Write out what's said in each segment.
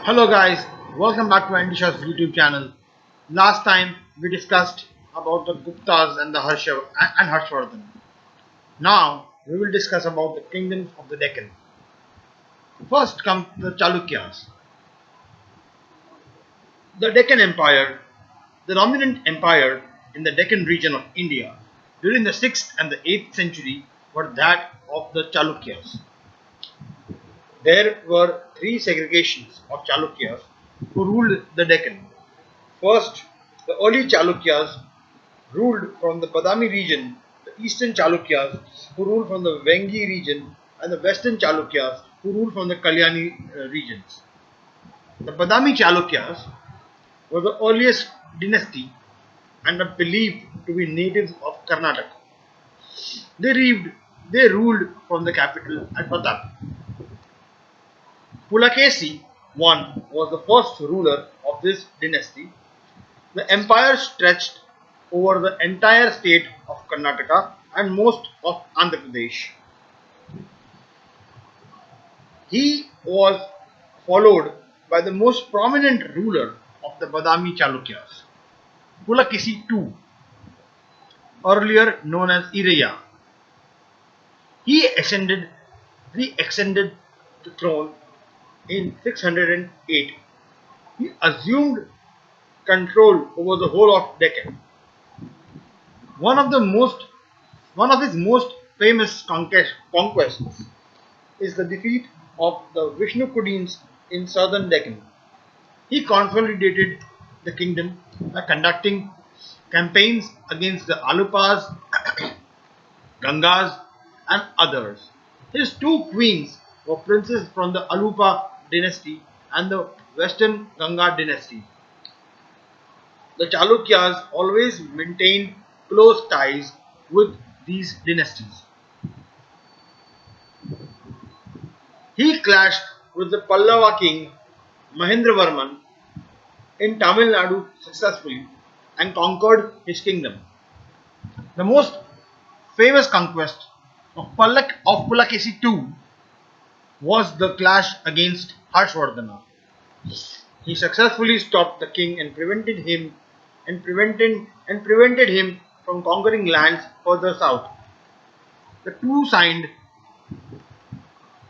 Hello guys, welcome back to Andisha's YouTube channel. Last time we discussed about the Guptas and the Harshvardhan. Now we will discuss about the kingdoms of the Deccan. First come the Chalukyas. The Deccan Empire, the dominant empire in the Deccan region of India during the 6th and the 8th century were that of the Chalukyas. There were three segregations of Chalukyas who ruled the Deccan. First, the early Chalukyas ruled from the Badami region, the eastern Chalukyas who ruled from the Vengi region, and the western Chalukyas who ruled from the Kalyani regions. The Badami Chalukyas were the earliest dynasty and are believed to be natives of Karnataka. They ruled from the capital at Patala. Pulakesi I was the first ruler of this dynasty. The empire stretched over the entire state of Karnataka and most of Andhra Pradesh. He was followed by the most prominent ruler of the Badami Chalukyas, Pulakesi II, earlier known as Iraya. He ascended the throne in 608. He assumed control over the whole of Deccan. One of his most famous conquests is the defeat of the Vishnukudins in southern Deccan. He consolidated the kingdom by conducting campaigns against the Alupas, Gangas, and others. His two queens were princes from the Alupa dynasty and the western Ganga dynasty. The Chalukyas always maintained close ties with these dynasties. He clashed with the Pallava king Mahendravarman in Tamil Nadu successfully and conquered his kingdom. The most famous conquest of Pulakesi II was the clash against Harshvardhana. He successfully stopped the king and prevented him from conquering lands further south. The two signed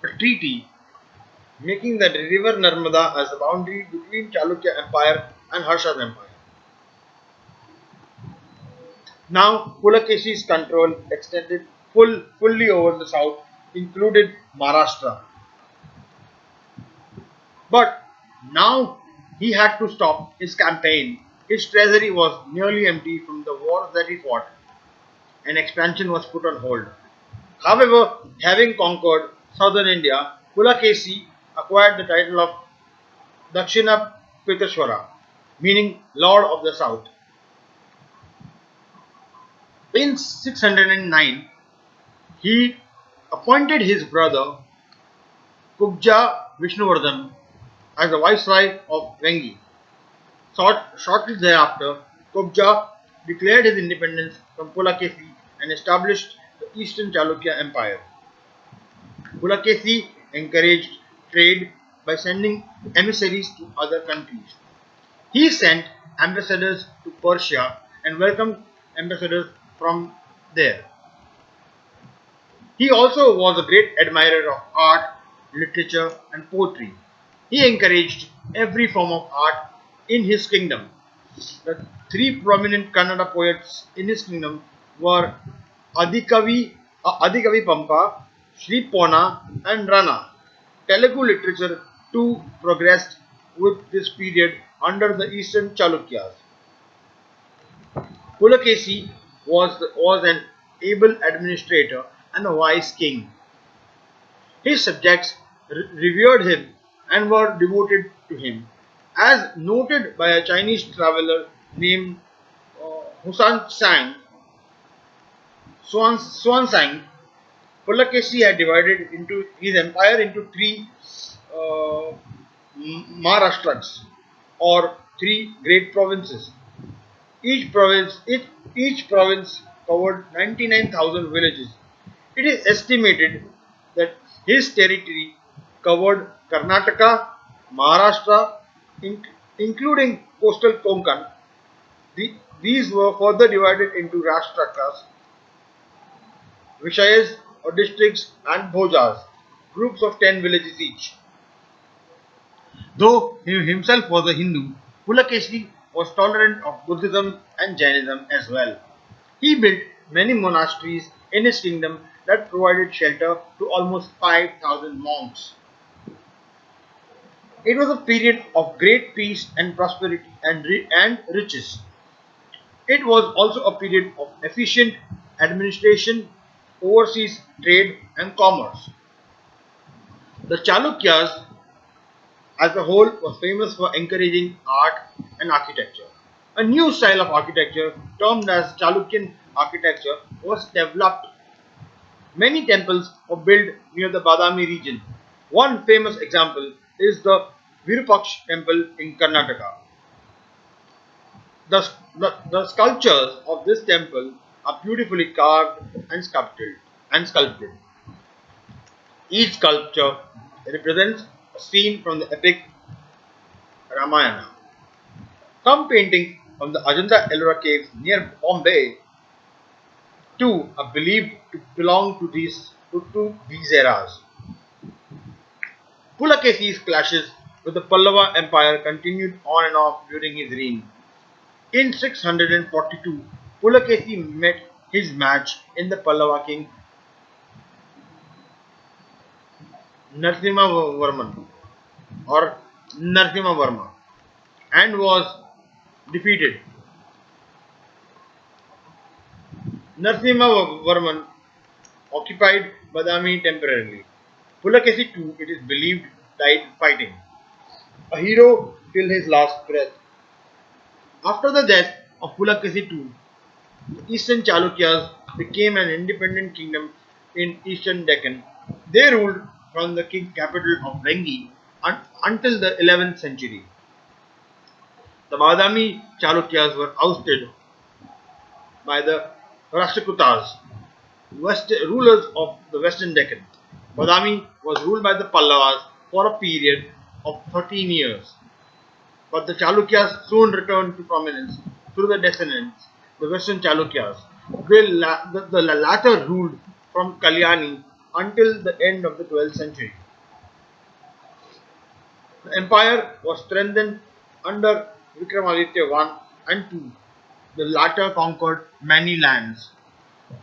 a treaty making the river Narmada as the boundary between Chalukya Empire and Harsha's empire. Now Pulakeshi's control extended fully over the south, included Maharashtra. But now he had to stop his campaign. His treasury was nearly empty from the wars that he fought, and expansion was put on hold. However, having conquered southern India, Pulakesi acquired the title of Dakshina Piteshwara, meaning Lord of the South. In 609, he appointed his brother Kubja Vishnuvardhan as the viceroy of Vengi. Shortly thereafter, Kubja declared his independence from Pulakesi and established the Eastern Chalukya Empire. Pulakesi encouraged trade by sending emissaries to other countries. He sent ambassadors to Persia and welcomed ambassadors from there. He also was a great admirer of art, literature, and poetry. He encouraged every form of art in his kingdom. The three prominent Kannada poets in his kingdom were Adikavi Pampa, Sri Pona, and Rana. Telugu literature too progressed with this period under the Eastern Chalukyas. Pulakesi was an able administrator and a wise king. His subjects revered him and were devoted to him. As noted by a Chinese traveler named Husan Sang, Xuanzang, Pulakesi had divided into his empire into three uh, Maharashtras, or three great provinces. Each province covered 99,000 villages. It is estimated that his territory covered Karnataka, Maharashtra, in- including coastal Konkan. These were further divided into Rashtrakas, Vishayas or districts, and Bhojas, groups of 10 villages each. Though he himself was a Hindu, Pulakeshi was tolerant of Buddhism and Jainism as well. He built many monasteries in his kingdom that provided shelter to almost 5,000 monks. It was a period of great peace and prosperity and riches. It was also a period of efficient administration, overseas trade, and commerce. The Chalukyas as a whole was famous for encouraging art and architecture. A new style of architecture, termed as Chalukyan architecture, was developed. Many temples were built near the Badami region. One famous example is the Virupaksh temple in Karnataka. The sculptures of this temple are beautifully carved and sculpted. Each sculpture represents a scene from the epic Ramayana. Some paintings from the Ajanta Ellora caves near Bombay too are believed to belong to these eras. Pulakeshi's clashes with the Pallava Empire continued on and off during his reign. In 642, Pulakeshi met his match in the Pallava king Narasimhavarman or Narasimhavarma and was defeated. Narasimhavarman occupied Badami temporarily. Pulakeshi too, it is believed, died fighting. A hero till his last breath. After the death of Pulakesi II, the Eastern Chalukyas became an independent kingdom in Eastern Deccan. They ruled from the king capital of Vengi until the 11th century. The Badami Chalukyas were ousted by the Rashtrakutas, rulers of the Western Deccan. Badami was ruled by the Pallavas for a period of 13 years. But the Chalukyas soon returned to prominence through the descendants, the Western Chalukyas. The latter ruled from Kalyani until the end of the 12th century. The empire was strengthened under Vikramaditya I and II. The latter conquered many lands.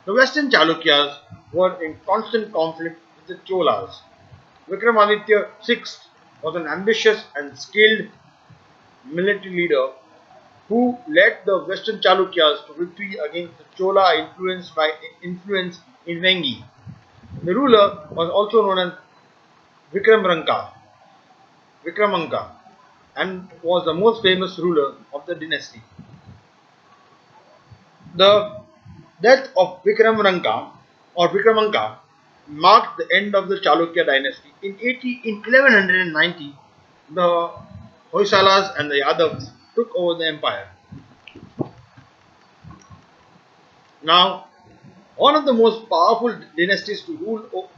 The Western Chalukyas were in constant conflict with the Cholas. Vikramaditya VI was an ambitious and skilled military leader who led the Western Chalukyas to victory against the Chola influence in Vengi. The ruler was also known as Vikramranka, Vikramanka, and was the most famous ruler of the dynasty. The death of Vikramranka or Vikramanka marked the end of the Chalukya dynasty. In 1190, the Hoysalas and the Yadavs took over the empire. Now, one of the most powerful dynasties to rule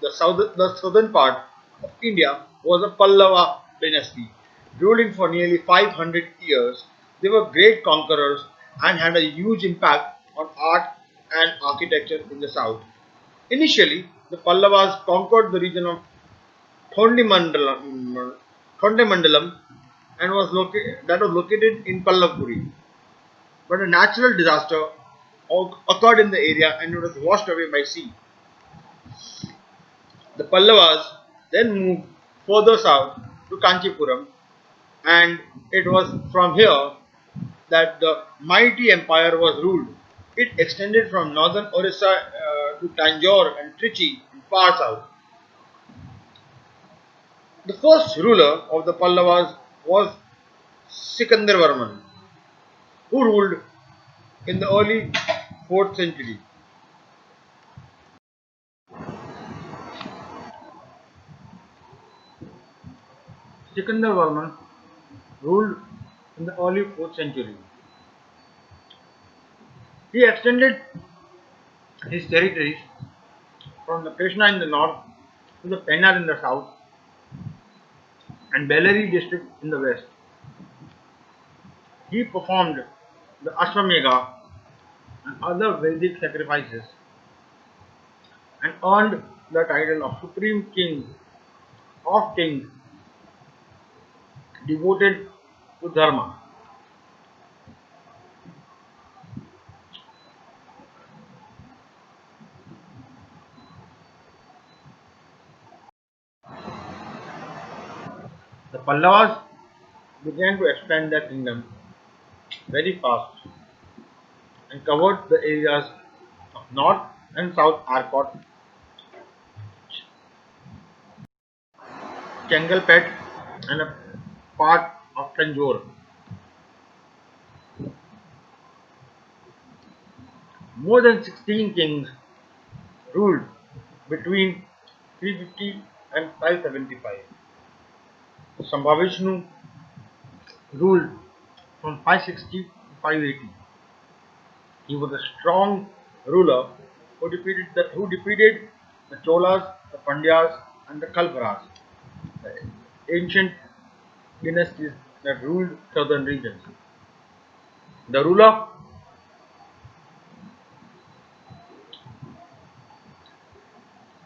the southern part of India was the Pallava dynasty. Ruling for nearly 500 years, they were great conquerors and had a huge impact on art and architecture in the south. Initially, the Pallavas conquered the region of Thondimandalam, Thondimandalam and that was located in Pallavpuri. But a natural disaster occurred in the area and it was washed away by sea. The Pallavas then moved further south to Kanchipuram, and it was from here that the mighty empire was ruled. It extended from northern Orissa to Tanjore and Trichy in far south. The first ruler of the Pallavas was Sikandarvarman, who ruled in the early 4th century. Sikandarvarman ruled in the early 4th century. He extended his territories from the Krishna in the north to the Pennar in the south and Bellary district in the west. He performed the Ashwamedha and other Vedic sacrifices and earned the title of Supreme King of Kings devoted to Dharma. The Pallavas began to expand their kingdom very fast and covered the areas of North and South Arcot, Chengalpet, and a part of Tanjore. More than 16 kings ruled between 350 and 575. Sambhavishnu ruled from 560 to 580. He was a strong ruler who defeated the Cholas, the Pandyas, and the Kalparas, the ancient dynasties that ruled southern regions. The ruler,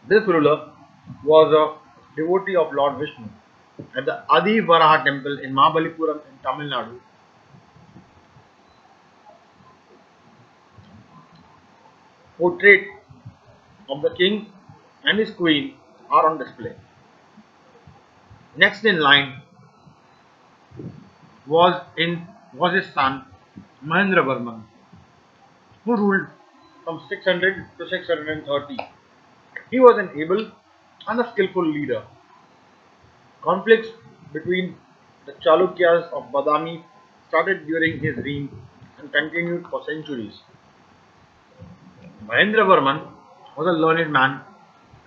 this ruler was a devotee of Lord Vishnu. At the Adi Varaha temple in Mahabalipuram in Tamil Nadu, portrait of the king and his queen are on display. Next in line was his son Mahendravarman, who ruled from 600 to 630. He was an able and a skillful leader. Conflicts between the Chalukyas of Badami started during his reign and continued for centuries. Mahendravarman was a learned man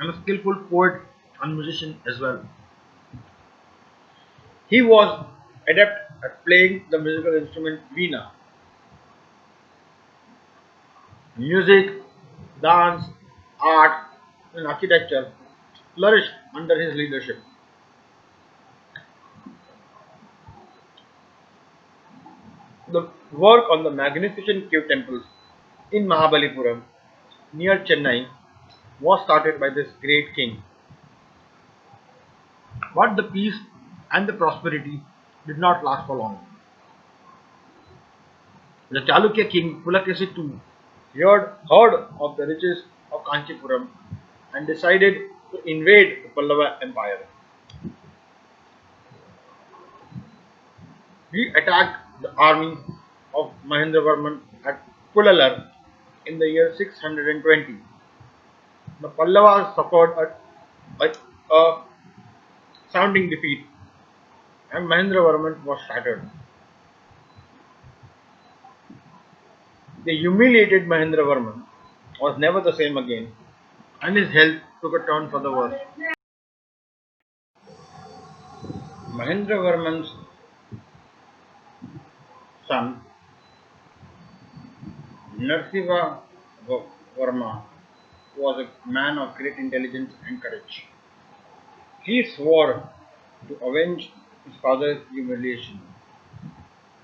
and a skillful poet and musician as well. He was adept at playing the musical instrument veena. Music, dance, art, and architecture flourished under his leadership. The work on the magnificent cave temples in Mahabalipuram near Chennai was started by this great king. But the peace and the prosperity did not last for long. The Chalukya king Pulakesi II heard of the riches of Kanchipuram and decided to invade the Pallava Empire. He attacked the army of Mahendravarman at Pulalar in the year 620. The Pallavas suffered a sounding defeat and Mahendravarman was shattered. The humiliated Mahendravarman was never the same again and his health took a turn for the worse. Mahendravarman's son Narasimhavarma was a man of great intelligence and courage. He swore to avenge his father's humiliation.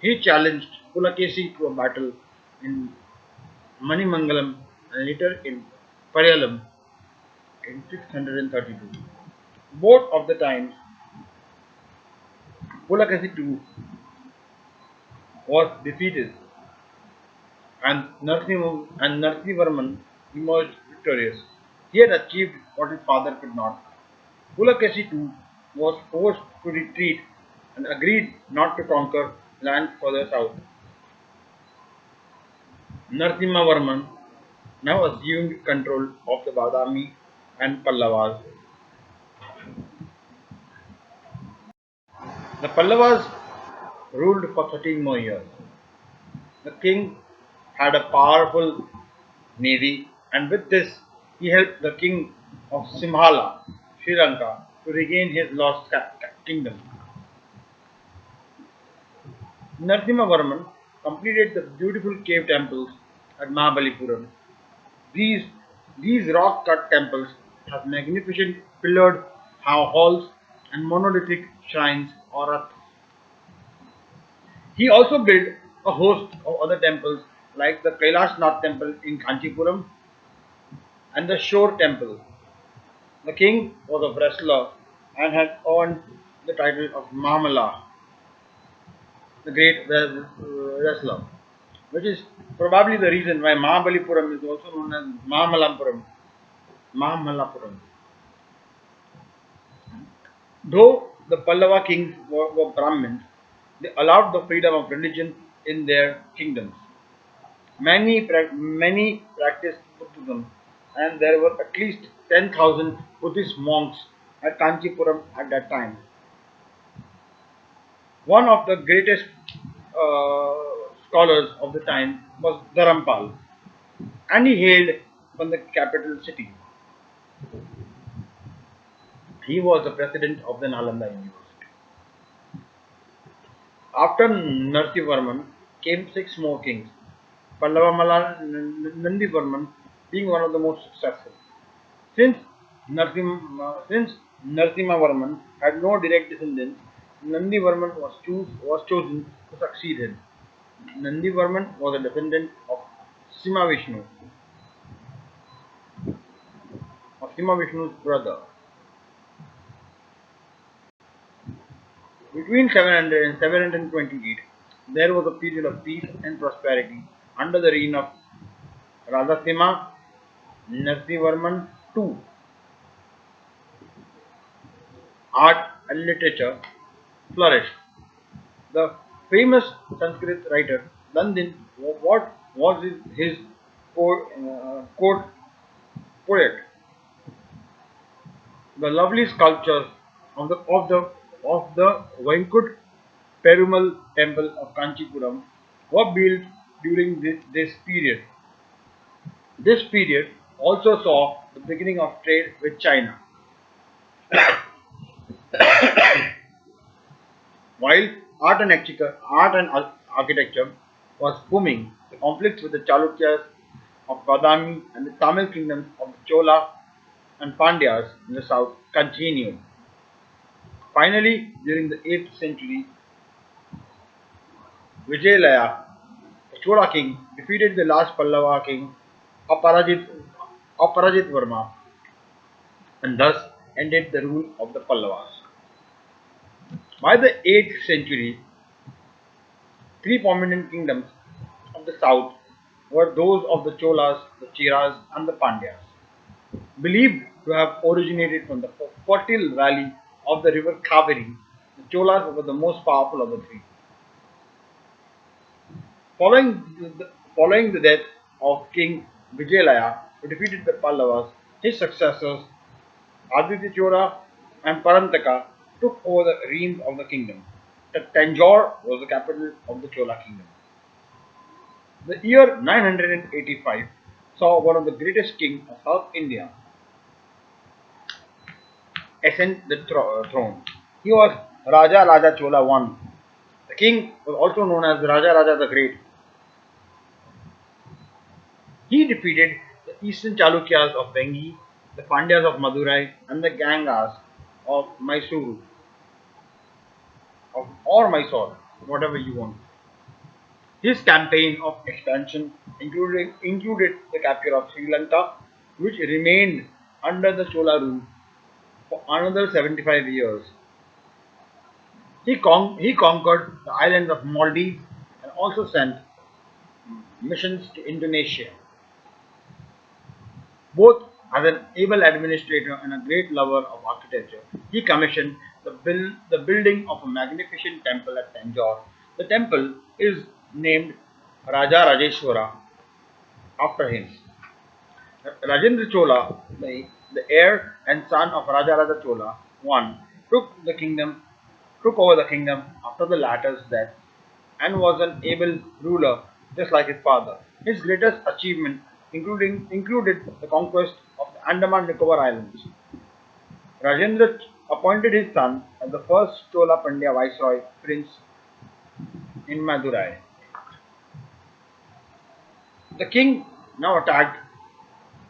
He challenged Pulakesi to a battle in Manimangalam and later in Parayalam in 632. Both of the times, Pulakesi II was defeated and Narasimhavarman emerged victorious. He had achieved what his father could not. Pulakesi II was forced to retreat and agreed not to conquer lands further south. Narasimhavarman now assumed control of the Badami and Pallavas. The Pallavas ruled for 13 more years. The king had a powerful navy, and with this, he helped the king of Simhala, Sri Lanka, to regain his lost kingdom. Narasimhavarman completed the beautiful cave temples at Mahabalipuram. These, these rock cut temples have magnificent pillared halls and monolithic shrines or rathas. He also built a host of other temples like the Kailash Nath temple in Kanchipuram and the Shore temple. The king was a wrestler and had earned the title of Mahamala, the great wrestler, which is probably the reason why Mahabalipuram is also known as Mahamalapuram. Mahamalapuram. Though the Pallava kings were Brahmins, they allowed the freedom of religion in their kingdoms. Many practiced Buddhism, and there were at least 10,000 Buddhist monks at Kanchipuram at that time. One of the greatest scholars of the time was Dharampal, and he hailed from the capital city. He was the president of the Nalanda University. After Narsivarman came six more kings, Pallavamala Nandivarman being one of the most successful. Since since Narsimhavarman had no direct descendants, Nandivarman was chosen to succeed him. Nandivarman was a descendant of Simhavishnu, of Simhavishnu's brother. Between 700 and 728, there was a period of peace and prosperity under the reign of Radhasimha Narasimhavarman II. Art and literature flourished. The famous Sanskrit writer Dandin, what was his court poet? The lovely sculptures of the Venkut Perumal temple of Kanchipuram were built during this period. This period also saw the beginning of trade with China. While art and architecture was booming, the conflicts with the Chalukyas of Badami and the Tamil kingdoms of the Chola and Pandyas in the south continued. Finally, during the 8th century, Vijayalaya, the Chola king, defeated the last Pallava king, Aparajit, Aparajit Varma, and thus ended the rule of the Pallavas. By the 8th century, three prominent kingdoms of the south were those of the Cholas, the Cheras, and the Pandyas, believed to have originated from the fertile valley of the river Kaveri. The Cholas were the most powerful of the three. Following the death of King Vijayalaya, who defeated the Pallavas, his successors Aditya Chola and Parantaka took over the reins of the kingdom. Tanjore was the capital of the Chola kingdom. The year 985 saw one of the greatest kings of South India ascend the throne. He was Raja Raja Chola I. The king was also known as Raja Raja the Great. He defeated the eastern Chalukyas of Bengi, the Pandyas of Madurai, and the Gangas of Mysuru, or Mysore, whatever you want. His campaign of expansion included the capture of Sri Lanka, which remained under the Chola rule for another 75 years. He conquered the islands of Maldives and also sent missions to Indonesia. Both as an able administrator and a great lover of architecture, he commissioned the building of a magnificent temple at Tanjore. The temple is named Raja Rajeshwara after him. Rajendra Chola, the heir and son of Raja Raja Chola I, took over the kingdom after the latter's death and was an able ruler just like his father. His greatest achievement included the conquest of the Andaman Nicobar Islands. Rajendra appointed his son as the first Chola Pandya Viceroy Prince in Madurai. The king now attacked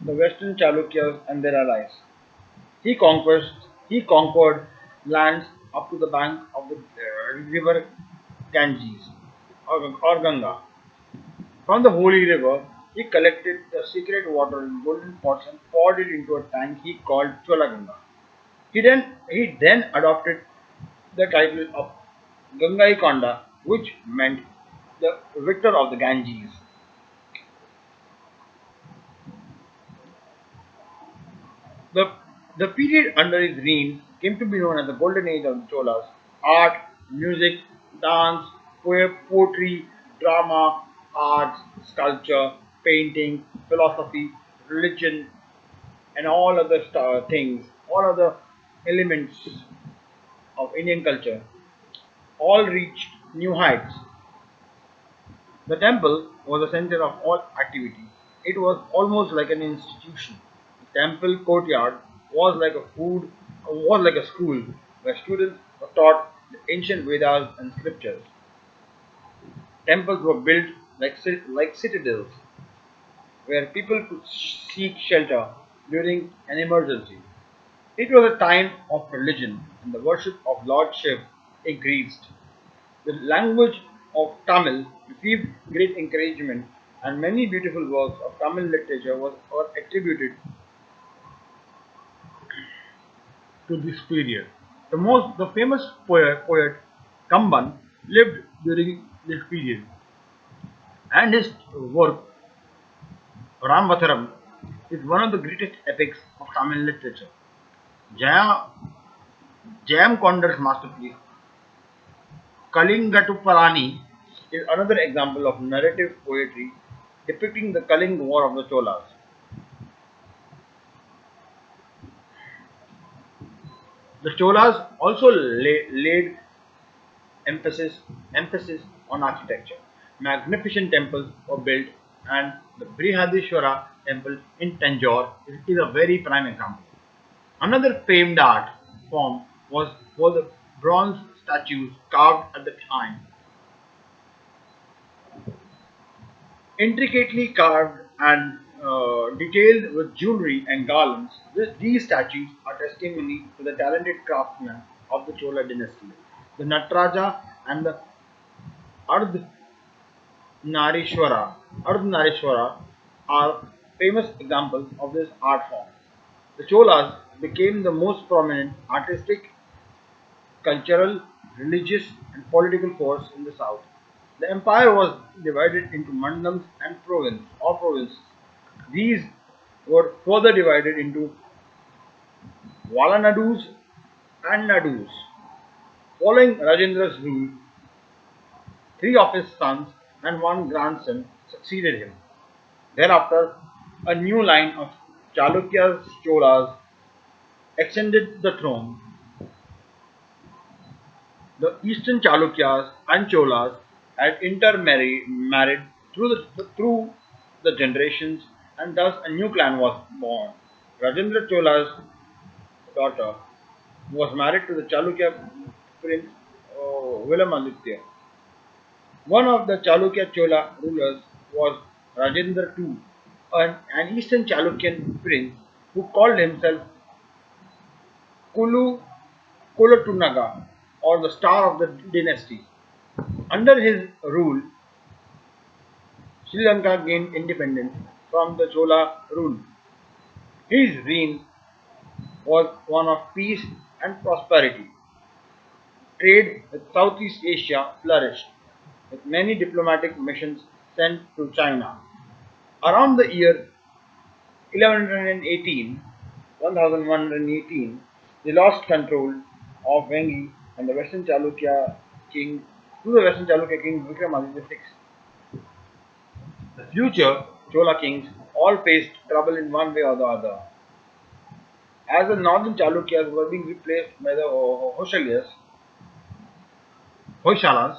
the western Chalukyas and their allies. He conquered lands up to the bank of the river Ganges or Ganga. From the holy river, he collected the sacred water in golden pots and poured it into a tank he called Chola Ganga. He then adopted the title of Gangaikonda, which meant the victor of the Ganges. The, the period under his reign came to be known as the Golden Age of the Cholas. Art, music, dance, poetry, drama, arts, sculpture, painting, philosophy, religion, and all other things, all other elements of Indian culture, all reached new heights. The temple was the center of all activity. It was almost like an institution. The temple courtyard was like a school where students were taught the ancient Vedas and scriptures. Temples were built like citadels where people could seek shelter during an emergency. It was a time of religion and the worship of Lord Shiv increased. The language of Tamil received great encouragement, and many beautiful works of Tamil literature were attributed to this period. The famous poet Kamban lived during this period, and his work Ramvatharam is one of the greatest epics of Tamil literature. Jaya, Jayam Kondar's masterpiece Kalingatupalani is another example of narrative poetry depicting the Kalinga War of the Cholas. The Cholas also laid emphasis on architecture. Magnificent temples were built, and the Brihadishwara temple in Tanjore is a very prime example. Another famed art form was the bronze statues carved at the time. Intricately carved and detailed with jewelry and garlands, these statues are testimony to the talented craftsmen of the Chola dynasty. The Nataraja and the Ardhanarishwara are famous examples of this art form. The Cholas became the most prominent artistic, cultural, religious, and political force in the south. The empire was divided into mandals and provinces. These were further divided into Valanadus and Nadus. Following Rajendra's rule, three of his sons and one grandson succeeded him. Thereafter, a new line of Chalukyas Cholas extended the throne. The eastern Chalukyas and Cholas had intermarried through the generations, and thus a new clan was born. Rajendra Chola's daughter was married to the Chalukya prince Vilamaditya. One of the Chalukya Chola rulers was Rajendra II, an eastern Chalukyan prince who called himself Kulu Kulatunaga, or the star of the dynasty. Under his rule, Sri Lanka gained independence from the Chola rule. His reign was one of peace and prosperity. Trade with Southeast Asia flourished, with many diplomatic missions sent to China. Around the year 1118, they lost control of Vengi and the Western Chalukya king to the Western Chalukya king Vikramaditya VI. The future Chola kings all faced trouble in one way or the other. As the northern Chalukyas were being replaced by the Hoysalas,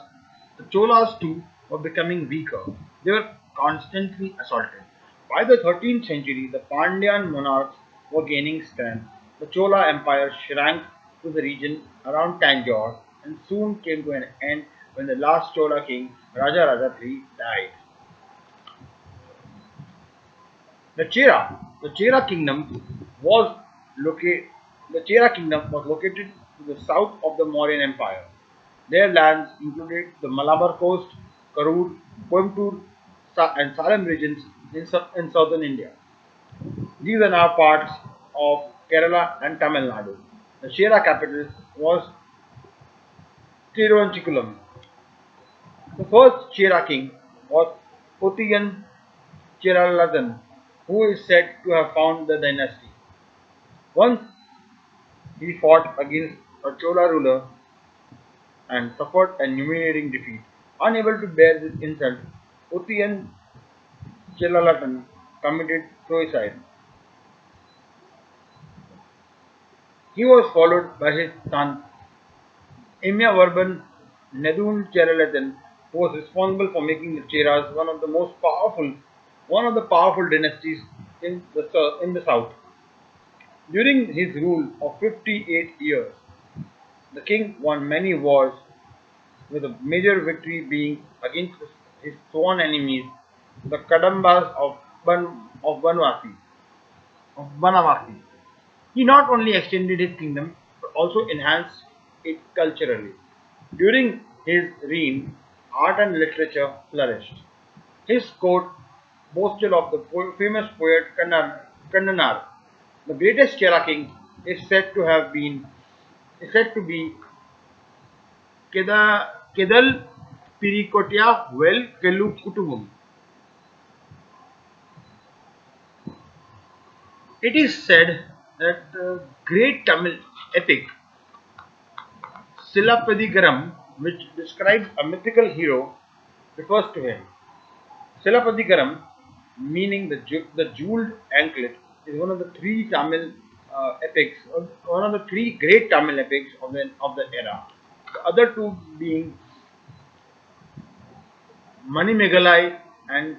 the Cholas too were becoming weaker. They were constantly assaulted. By the 13th century, the Pandyan monarchs were gaining strength. The Chola Empire shrank to the region around Tanjore and soon came to an end when the last Chola king, Raja III, died. The Chera kingdom was located to the south of the Mauryan Empire. Their lands included the Malabar coast, Karur, Coimbatore, and Salem regions in southern India. These are now parts of Kerala and Tamil Nadu. The Chera capital was Tiruvannamalai. The first Chera king was Othiyan Cheralathan, who is said to have founded the dynasty. Once he fought against a Chola ruler and suffered a humiliating defeat. Unable to bear this insult, Othiyan Cheralathan committed suicide. He was followed by his son Imyavarban Nedun Cheralathan, who was responsible for making the Cheras one of the powerful dynasties in the south. During his rule of 58 years, the king won many wars, with a major victory being against his sworn enemies, the Kadambas of Banavasi. He not only extended his kingdom but also enhanced it culturally. During his reign, art and literature flourished. His court boasted of the famous poet Kandanar. The greatest Chera king is said to have been is said to be Kedal Pirikotia Well Kelu Kutubum. It is said that the great Tamil epic Silapadigaram, which describes a mythical hero, refers to him. Silapadigaram, meaning the jeweled anklet, is one of the three Tamil epics, one of the three great Tamil epics of the era. The other two being Manimegalai and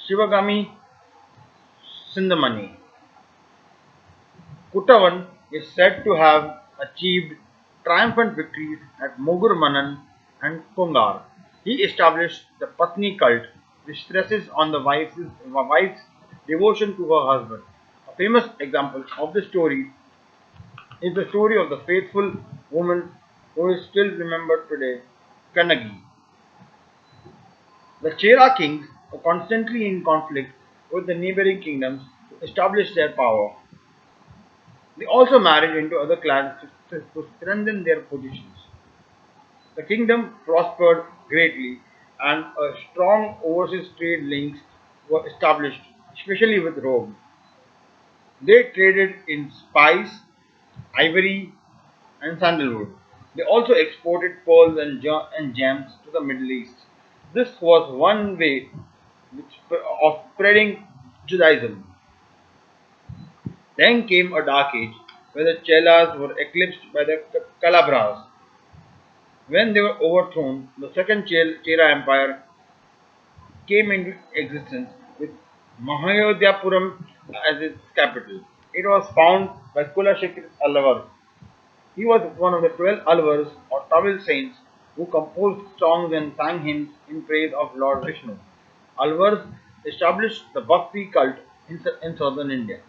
Shivagami Sindhamani. Kuttavan is said to have achieved triumphant victories at Mogur Manan and Kongar. He established the Patni cult, which stresses on the wife's devotion to her husband. A famous example of this story is the story of the faithful woman who is still remembered today, Kanagi. The Chera kings were constantly in conflict with the neighboring kingdoms to establish their power. They also married into other clans to strengthen their positions. The kingdom prospered greatly and a strong overseas trade links were established, especially with Rome. They traded in spice, ivory, and sandalwood. They also exported pearls and gems to the Middle East. This was one way of spreading Judaism. Then came a dark age where the Chelas were eclipsed by the Calabras. When they were overthrown, the second Chera Empire came into existence with Mahayodhyapuram as its capital. It was founded by Kulashekar Alvar. He was one of the 12 Alvars or Tamil saints who composed songs and sang hymns in praise of Lord Vishnu. Alvars established the Bhakti cult in southern India.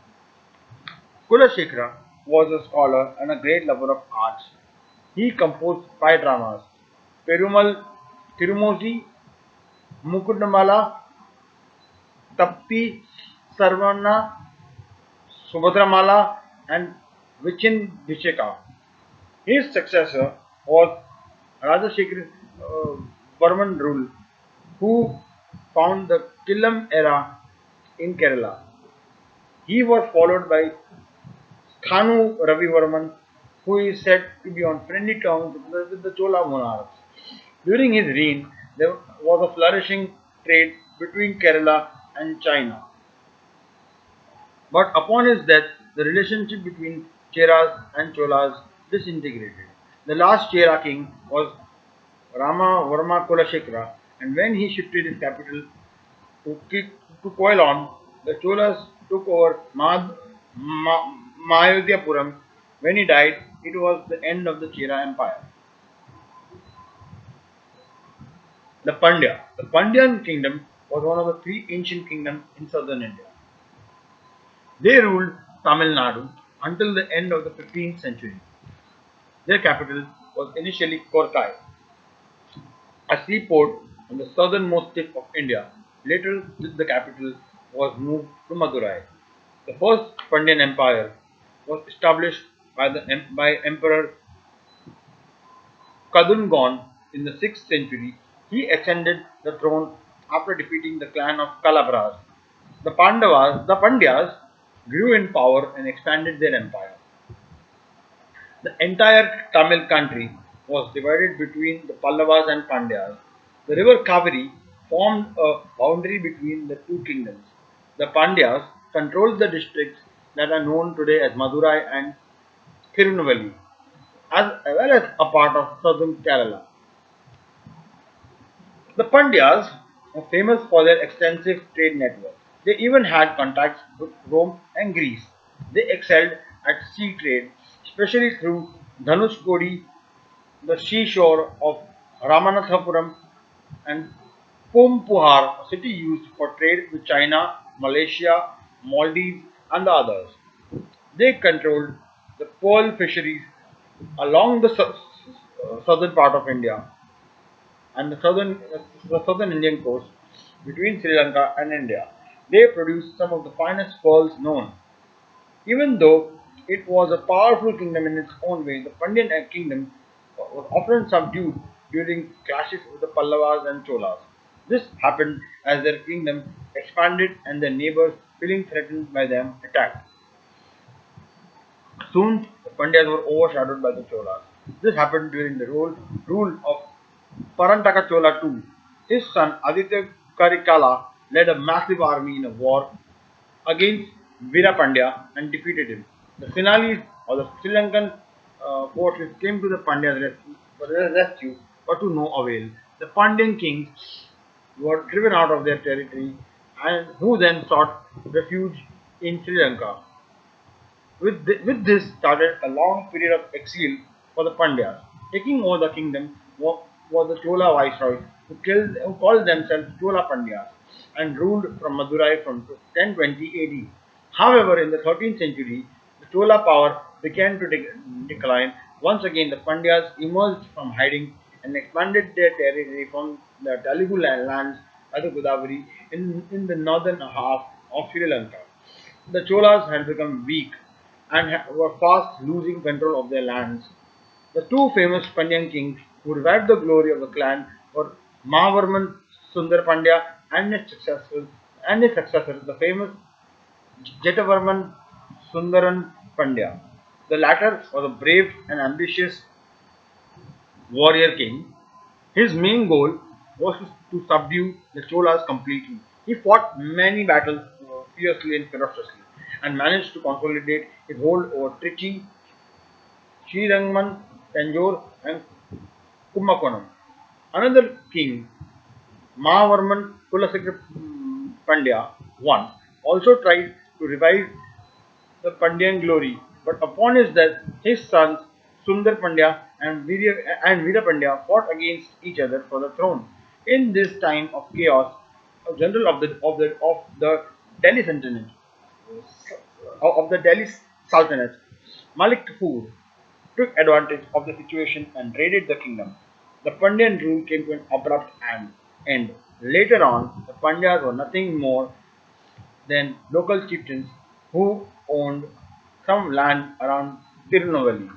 Kulashekara was a scholar and a great lover of arts. He composed five dramas: Perumal Tirumozi, Mukundamala, Tapti Sarvana, Subhadramala, and Vichin Visheka. His successor was Rajasekhar Varman Rule, who found the Killam era in Kerala. He was followed by Thanu Ravivarman, who is said to be on friendly terms with the Chola monarchs. During his reign, there was a flourishing trade between Kerala and China. But upon his death, the relationship between Cheras and Cholas disintegrated. The last Chera king was Rama Varma Kulashekara, and when he shifted his capital to Koilon, the Cholas took over Mayodhyapuram. When he died, it was the end of the Chera Empire. The Pandya. The Pandyan kingdom was one of the three ancient kingdoms in southern India. They ruled Tamil Nadu until the end of the 15th century. Their capital was initially Korkai, a seaport on the southernmost tip of India. Later, the capital was moved to Madurai. The first Pandyan Empire was established by Emperor Kadungon in the 6th century. He ascended the throne after defeating the clan of Kalabras. The Pandyas grew in power and expanded their empire. The entire Tamil country was divided between the Pallavas and Pandyas. The river Kaveri formed a boundary between the two kingdoms. The Pandyas controlled the districts that are known today as Madurai and Tirunelveli, as well as a part of southern Kerala. The Pandyas are famous for their extensive trade network. They even had contacts with Rome and Greece. They excelled at sea trade, especially through Dhanushkodi, the seashore of Ramanathapuram, and Pumpuhar, a city used for trade with China, Malaysia, Maldives, and the others. They controlled the pearl fisheries along the southern part of India and the southern Indian coast between Sri Lanka and India. They produced some of the finest pearls known. Even though it was a powerful kingdom in its own way, the Pandyan kingdom was often subdued during clashes with the Pallavas and Cholas. This happened as their kingdom expanded and their neighbors, feeling threatened by them, attacked. Soon, the Pandyas were overshadowed by the Cholas. This happened during the rule of Parantaka Chola II. His son Aditya Karikala led a massive army in a war against Veerapandya and defeated him. The Sinhalese or the Sri Lankan forces came to the Pandya's rescue, but to no avail. The Pandyan kings were driven out of their territory and who then sought refuge in Sri Lanka. With this started a long period of exile for the Pandyas. Taking over the kingdom was the Chola viceroys who called themselves Chola Pandyas and ruled from Madurai from 1020 AD. However, in the 13th century, the Chola power began to decline. Once again, the Pandyas emerged from hiding and expanded their territory from the Telugu lands by the Godavari in the northern half of Sri Lanka. The Cholas had become weak and were fast losing control of their lands. The two famous Pandyan kings who revived the glory of the clan were Mahavarman Sundar Pandya and his successor, the famous Jetavarman Sundaran Pandya. The latter was a brave and ambitious warrior king. His main goal was to subdue the Cholas completely. He fought many battles fiercely and ferociously and managed to consolidate his hold over Trichy, Srirangman, Tanjore, and Kumbakonam. Another king, Mahavarman Kulasekara Pandya I, also tried to revive the Pandyan glory, but upon his death, his sons Sundar Pandya and Veera Pandya fought against each other for the throne. In this time of chaos, a general of the Delhi Sultanate Sultanate, Malik Kafur, took advantage of the situation and raided the kingdom. The Pandyan rule came to an abrupt end. Later on, the Pandyas were nothing more than local chieftains who owned some land around Tirunelveli.